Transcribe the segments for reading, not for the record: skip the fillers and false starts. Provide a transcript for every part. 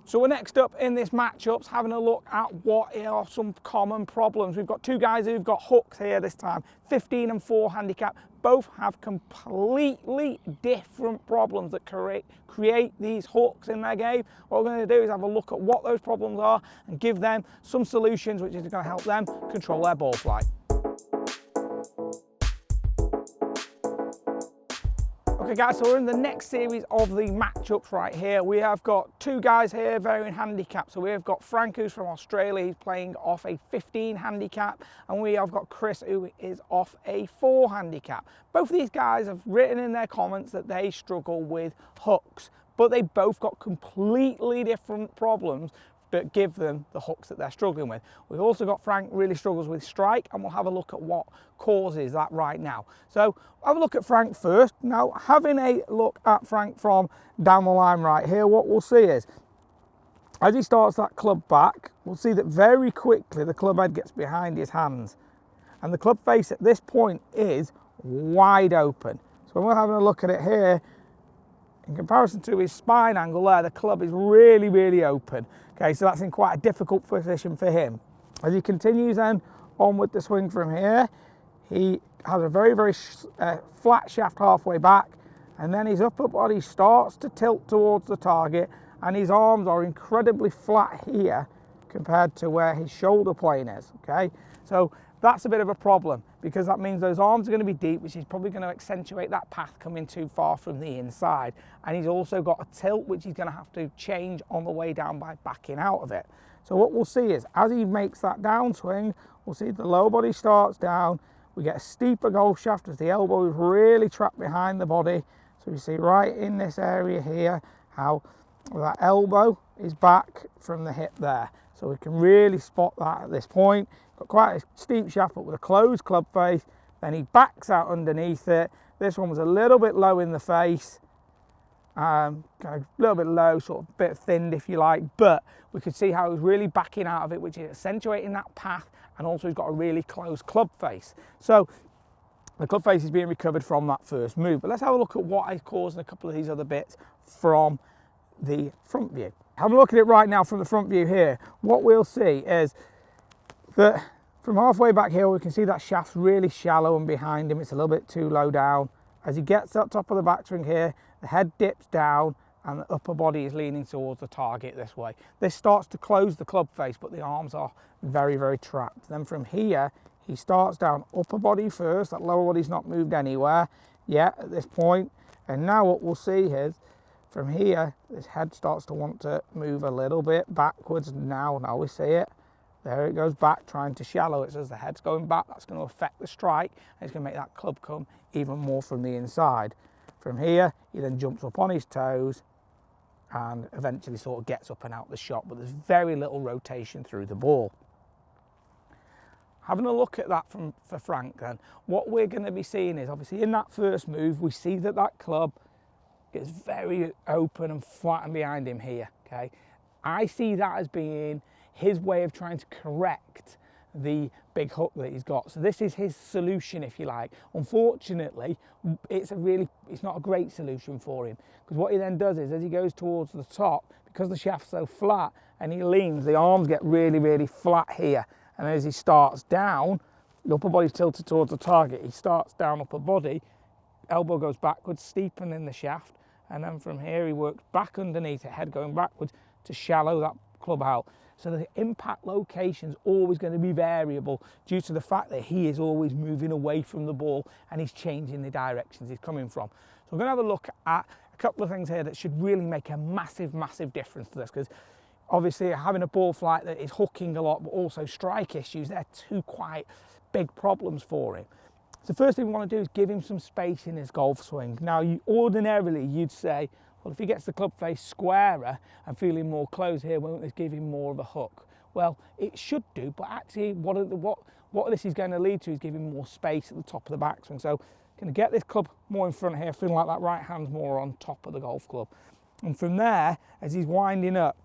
So we're next up in this matchups having a look at what are some common problems. We've got two guys who've got hooks here this time, 15 and 4 handicap. Both have completely different problems that create these hooks in their game. What we're going to do is have a look at what those problems are and give them some solutions which is going to help them control their ball flight. Okay guys, so we're in the next series of the matchups right here. We have got two guys here varying handicap. So we have got Frank, who's from Australia, he's playing off a 15 handicap, and we have got Chris, who is off a 4 handicap. Both of these guys have written in their comments that they struggle with hooks, but they both got completely different problems that give them the hooks that they're struggling with. We've also got Frank really struggles with strike, and we'll have a look at what causes that right now. So have a look at Frank first. Now, having a look at Frank from down the line right here, what we'll see is, as he starts that club back, we'll see that very quickly the club head gets behind his hands. And the club face at this point is wide open. So when we're having a look at it here, in comparison to his spine angle there, the club is really, really open. Okay, so that's in quite a difficult position for him. As he continues then on with the swing from here, he has a very, very flat shaft halfway back, and then his upper body starts to tilt towards the target, and his arms are incredibly flat here compared to where his shoulder plane is, okay? So that's a bit of a problem, because that means those arms are going to be deep, which is probably going to accentuate that path coming too far from the inside. And he's also got a tilt, which he's going to have to change on the way down by backing out of it. So what we'll see is, as he makes that downswing, we'll see the lower body starts down. We get a steeper golf shaft as the elbow is really trapped behind the body. So you see right in this area here how that elbow is back from the hip there. So we can really spot that at this point. Got quite a steep shaft, but with a closed club face. Then he backs out underneath it. This one was a little bit low in the face. Kind of a little bit low, sort of a bit thinned if you like, but we could see how he was really backing out of it, which is accentuating that path, and also he's got a really close club face. So the club face is being recovered from that first move. But let's have a look at what is causing a couple of these other bits from the front view. Having a look at it right now from the front view here, what we'll see is that from halfway back here, we can see that shaft's really shallow, and behind him it's a little bit too low down. As he gets up top of the backswing here, the head dips down and the upper body is leaning towards the target this way. This starts to close the club face, but the arms are very, very trapped. Then from here, he starts down upper body first. That lower body's not moved anywhere yet at this point. And now what we'll see is, from here, this head starts to want to move a little bit backwards. Now we see it. There it goes back, trying to shallow it. So as the head's going back, that's going to affect the strike, and it's going to make that club come even more from the inside. From here, he then jumps up on his toes and eventually sort of gets up and out the shot, but there's very little rotation through the ball. Having a look at that for Frank then, what we're going to be seeing is, obviously in that first move, we see that that club gets very open and flat and behind him here, okay? I see that as being his way of trying to correct the big hook that he's got. So this is his solution, if you like. Unfortunately, it's not a great solution for him, because what he then does is, as he goes towards the top, because the shaft's so flat and he leans, the arms get really, really flat here. And as he starts down, the upper body's tilted towards the target. He starts down upper body, elbow goes backwards, steepening the shaft, and then from here he works back underneath it, head going backwards to shallow that club out. So the impact location's always going to be variable due to the fact that he is always moving away from the ball and he's changing the directions he's coming from. So we're going to have a look at a couple of things here that should really make a massive, massive difference to this, because obviously having a ball flight that is hooking a lot, but also strike issues, they're two quite big problems for him. So the first thing we want to do is give him some space in his golf swing. Now, ordinarily you'd say, well, if he gets the club face squarer and feeling more closed here, won't this give him more of a hook? Well, it should do, but actually what this is going to lead to is giving more space at the top of the backswing. So going to get this club more in front here, feeling like that right hand's more on top of the golf club. And from there, as he's winding up,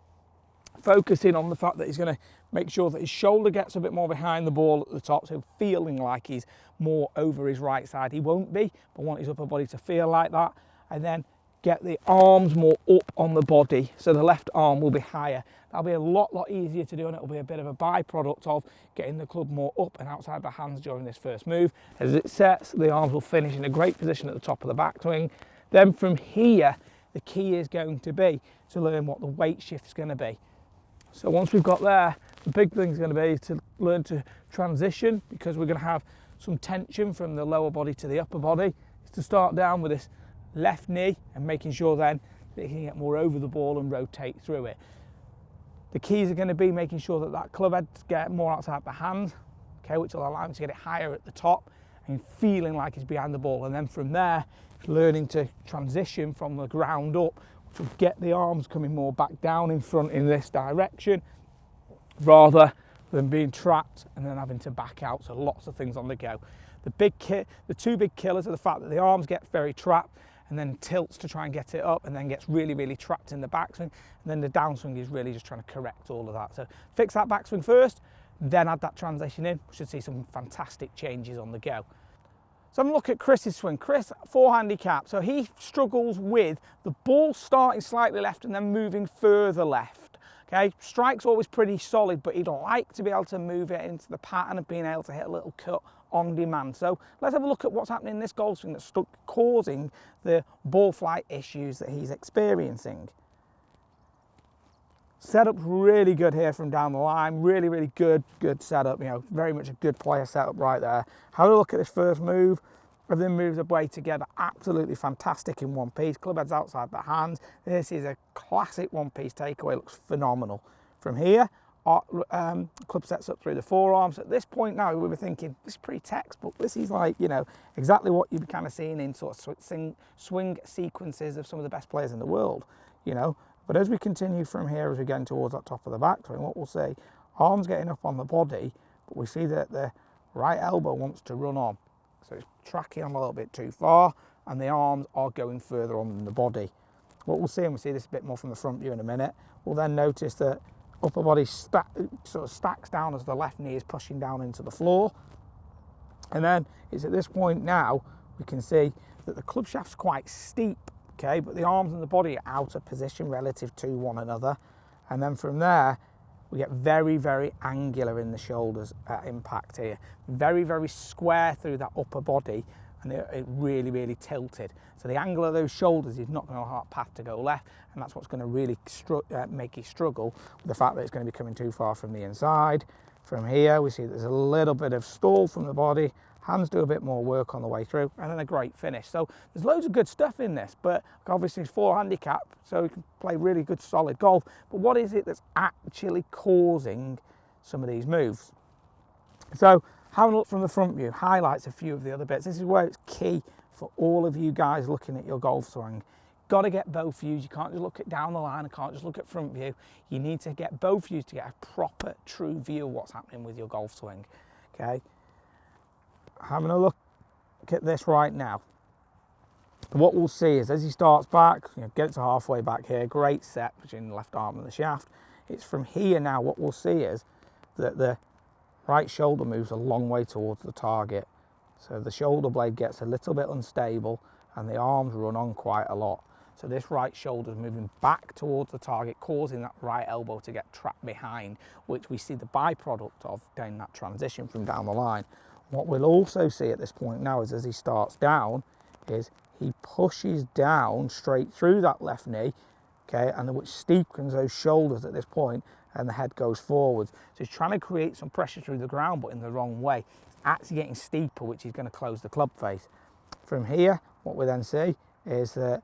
focusing on the fact that he's going to make sure that his shoulder gets a bit more behind the ball at the top, so feeling like he's more over his right side. He won't be, but want his upper body to feel like that. And then get the arms more up on the body, so the left arm will be higher. That'll be a lot easier to do, and it'll be a bit of a byproduct of getting the club more up and outside the hands during this first move. As it sets, the arms will finish in a great position at the top of the backswing. Then from here, the key is going to be to learn what the weight shift is going to be. So once we've got there, the big thing is going to be to learn to transition, because we're going to have some tension from the lower body to the upper body. Is to start down with this left knee and making sure then that you can get more over the ball and rotate through it. The keys are going to be making sure that that club head gets more outside the hand, okay, which will allow him to get it higher at the top and feeling like he's behind the ball. And then from there, learning to transition from the ground up, which will get the arms coming more back down in front in this direction, rather than being trapped and then having to back out. So lots of things on the go. The two big killers are the fact that the arms get very trapped and then tilts to try and get it up, and then gets really trapped in the backswing, and then the downswing is really just trying to correct all of that. So fix that backswing first, then add that transition in. We should see some fantastic changes on the go. So I'm look at Chris's swing. Chris, 4 handicap, so he struggles with the ball starting slightly left and then moving further left. Okay, strike's always pretty solid, but he'd like to be able to move it into the pattern of being able to hit a little cut on demand. So let's have a look at what's happening in this golf swing that's causing the ball flight issues that he's experiencing. Setup's really good here from down the line. Really good setup. You know, very much a good player setup right there. Have a look at this first move. Everything moves away together. Absolutely fantastic in one piece. Club head's outside the hands. This is a classic one piece takeaway. Looks phenomenal. From here, club sets up through the forearms. At this point now, we were thinking, this is pretty textbook. This is like, you know, exactly what you've kind of seen in sort of swing sequences of some of the best players in the world, you know. But as we continue from here, as we're getting towards that top of the backswing, what we'll see, arms getting up on the body, but we see that the right elbow wants to run on. So it's tracking on a little bit too far, and the arms are going further on than the body. What we'll see, and we'll see this a bit more from the front view in a minute, we'll then notice that upper body sort of stacks down as the left knee is pushing down into the floor. And then it's at this point now, we can see that the club shaft's quite steep, okay, but the arms and the body are out of position relative to one another. And then from there, we get very angular in the shoulders at impact here. Very square through that upper body, and it really tilted. So the angle of those shoulders is not going to have a path to go left, and that's what's going to really make you struggle with the fact that it's going to be coming too far from the inside. From here, we see there's a little bit of stall from the body. Hands do a bit more work on the way through, and then a great finish. So there's loads of good stuff in this, but obviously it's 4 handicap, so you can play really good solid golf. But what is it that's actually causing some of these moves? So having a look from the front view highlights a few of the other bits. This is where it's key for all of you guys looking at your golf swing. Got to get both views. You can't just look at down the line, I can't just look at front view. You need to get both views to get a proper, true view of what's happening with your golf swing, okay? Having a look at this right now. What we'll see is as he starts back, you know, gets halfway back here, great set between the left arm and the shaft. It's from here now, what we'll see is that the right shoulder moves a long way towards the target. So the shoulder blade gets a little bit unstable and the arms run on quite a lot. So this right shoulder is moving back towards the target, causing that right elbow to get trapped behind, which we see the byproduct of down that transition from down the line. What we'll also see at this point now is as he starts down, is he pushes down straight through that left knee, okay, and which steepens those shoulders at this point, and the head goes forwards. So he's trying to create some pressure through the ground, but in the wrong way. It's actually getting steeper, which is going to close the club face. From here, what we then see is that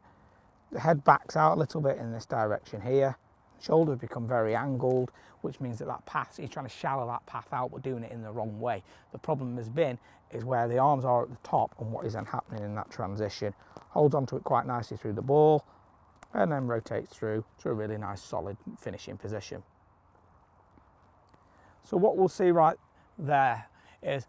the head backs out a little bit in this direction here. Shoulders become very angled, which means that that path, he's trying to shallow that path out, but doing it in the wrong way. The problem has been is where the arms are at the top and what is then happening in that transition. Holds onto it quite nicely through the ball and then rotates through to a really nice solid finishing position. So what we'll see right there is,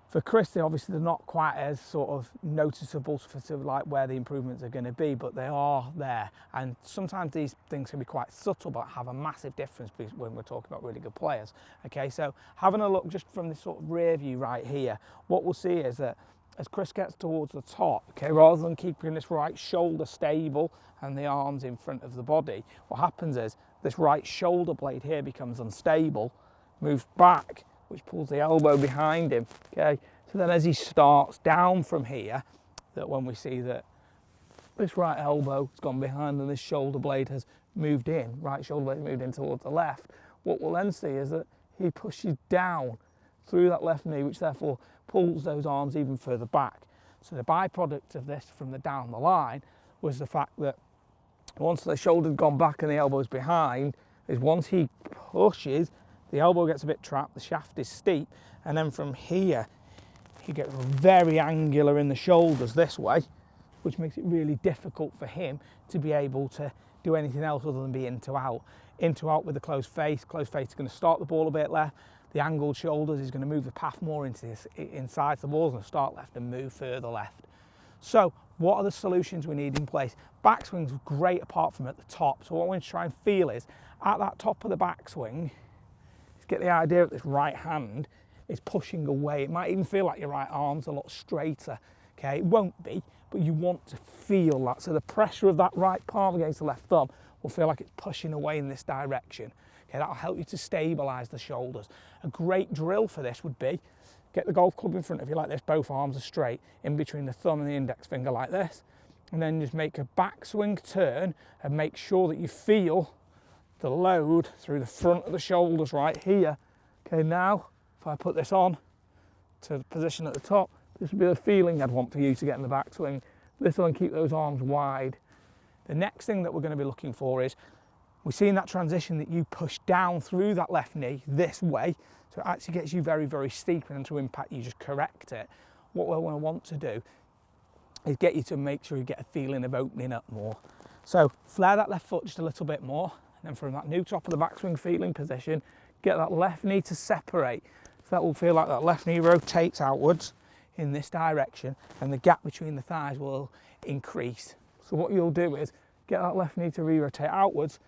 for Chris, obviously they're not quite as sort of noticeable for like where the improvements are going to be, but they are there. And sometimes these things can be quite subtle, but have a massive difference when we're talking about really good players. Okay, so having a look just from this sort of rear view right here, what we'll see is that as Chris gets towards the top, okay, rather than keeping this right shoulder stable and the arms in front of the body, what happens is this right shoulder blade here becomes unstable, moves back, which pulls the elbow behind him, okay? So then as he starts down from here, that when we see that this right elbow has gone behind and this shoulder blade has moved in, right shoulder blade moved in towards the left, what we'll then see is that he pushes down through that left knee, which therefore pulls those arms even further back. So the byproduct of this from the down the line was the fact that once the shoulder's gone back and the elbow's behind, is once he pushes, the elbow gets a bit trapped, the shaft is steep, and then from here, he gets very angular in the shoulders this way, which makes it really difficult for him to be able to do anything else other than be into out. Into out with a closed face. Closed face is going to start the ball a bit left. The angled shoulders is going to move the path more into this, inside the ball, is going to start left and move further left. So what are the solutions we need in place? Backswing's great apart from at the top. So what I want to try and feel is at that top of the backswing, is get the idea that this right hand is pushing away. It might even feel like your right arm's a lot straighter. Okay, it won't be, but you want to feel that. So the pressure of that right palm against the left thumb will feel like it's pushing away in this direction. Okay, that'll help you to stabilise the shoulders. A great drill for this would be, get the golf club in front of you like this, both arms are straight, in between the thumb and the index finger like this, and then just make a backswing turn and make sure that you feel the load through the front of the shoulders right here. Okay, now, if I put this on to the position at the top, this would be the feeling I'd want for you to get in the backswing. This one, keep those arms wide. The next thing that we're going to be looking for is, we've seen that transition that you push down through that left knee this way, so it actually gets you very, very steep, and to impact you just correct it. What we're going to want to do is get you to make sure you get a feeling of opening up more. So flare that left foot just a little bit more, and then from that new top of the backswing feeling position, get that left knee to separate. So that will feel like that left knee rotates outwards in this direction, and the gap between the thighs will increase. So what you'll do is get that left knee to re-rotate outwards.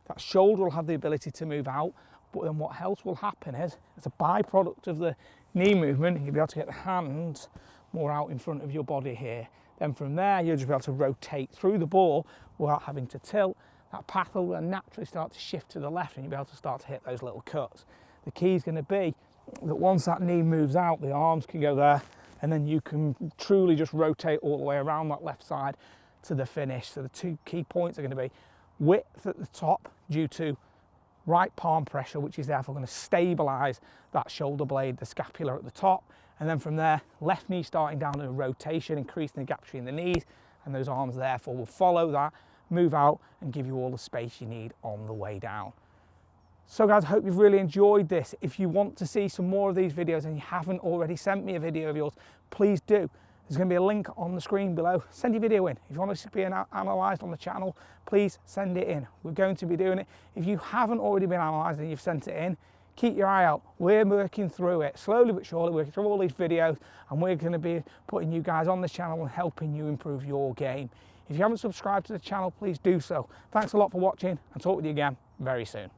That shoulder will have the ability to move out, but then what else will happen is, as a byproduct of the knee movement, you'll be able to get the hands more out in front of your body here. Then from there, you'll just be able to rotate through the ball without having to tilt. That path will then naturally start to shift to the left, and you'll be able to start to hit those little cuts. The key is going to be that once that knee moves out, the arms can go there, and then you can truly just rotate all the way around that left side to the finish. So the two key points are going to be width at the top due to right palm pressure, which is therefore going to stabilise that shoulder blade, the scapula at the top, and then from there, left knee starting down in a rotation, increasing the gap between the knees, and those arms therefore will follow that, move out, and give you all the space you need on the way down. So guys, I hope you've really enjoyed this. If you want to see some more of these videos and you haven't already sent me a video of yours, please do. There's going to be a link on the screen below. Send your video in. If you want us to be analysed on the channel, please send it in. We're going to be doing it. If you haven't already been analysed and you've sent it in, keep your eye out. We're working through it, slowly but surely, working through all these videos, and we're going to be putting you guys on this channel and helping you improve your game. If you haven't subscribed to the channel, please do so. Thanks a lot for watching, and talk with you again very soon.